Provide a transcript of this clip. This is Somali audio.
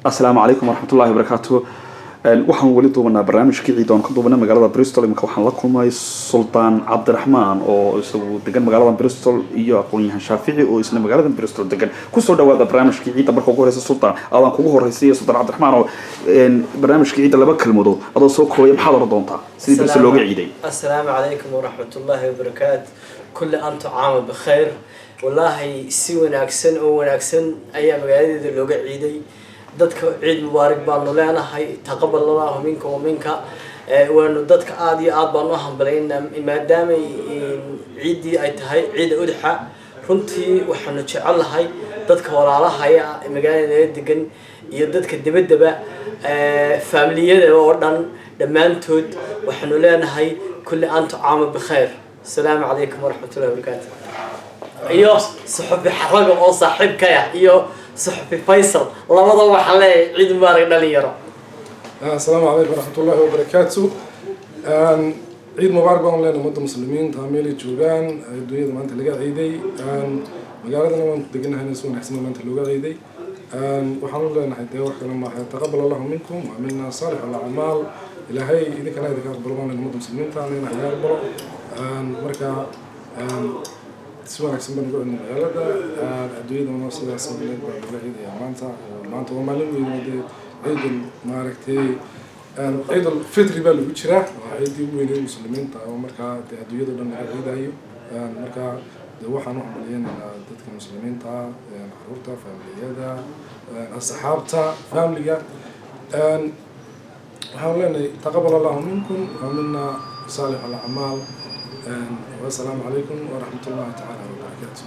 السلام عليكم ورحمة الله وبركاته. waxaan wali duubanaa barnaamijkii ciidoon ka duubanay magaalada Bristol imika waxaan la kulmay Sultan Cabdiraxmaan oo isagu degan magaalada Bristol iyo aqoon-yahan Shaafici oo isna magaalada Bristol degan ku soo dhawaada barnaamijkii ciida marka ugu horeysa Sultan aadaan kugu horeysay Sultan Cabdiraxmaan oo barnaamijkii ciida laba kalmado adoo soo koobay maxaad oran doontaa sidii Bristol looga ciiday. السلام عليكم ورحمة الله وبركاته. كل أنتم عام بخير والله سي وناكسن أو وناكسن أيام قاعدة اللوجا عيدي دتك عيد مبارك بانو لنا هاي تقبل الله منكم ومنك وإنه دتك عادي بانوهم بلينا ما دام عيدي أي تهاي عيد أضحى runtii waxaanu jecelahay dadka walaalaha ay magaalada degan iyo dadka dibadaba familiyada oo dhan dhamaantood waxaanu leenahay kulli aantu caamo bixeer. Assalaamu alaykum warahmatullahi wabarakatuh. iyo saxbi xaraga oo saaxiibkaya iyo saxbi Faisal labadaba waxa leeyahay ciid mubaarak dhalinyaro. Assalaamu alaykum warahmatullahi wabarakatuh. عيد مبارك بان لنا مدة مسلمين تعملي جوجان الدنيا ما أنت لقى عيدي مجالدنا ما أنت دقنا هنا سوون حسنا ما أنت لقى عيدي وحنا لنا حتى وحنا تقبل الله منكم وعملنا صالح الأعمال إلى هاي إذا كان هذا كان برلمان لنا مدة مسلمين تعملنا حياة برا مركا سوون حسنا بنقول إنه مجالدنا الدنيا ما نوصل حسنا لقى عيدي ما أنت ومالين عيد المعركة عيد الفطر بقى اللي بيشرح عيد وين المسلمين تاعو مركا الدنيا دول عيد أيو مركا ده واحد نوع مليان ضد المسلمين تاع حرورتا فاميليا الصحاب تاع فاميليا حاولنا تقبل الله منكم ومنا صالح الأعمال والسلام عليكم ورحمة الله تعالى وبركاته.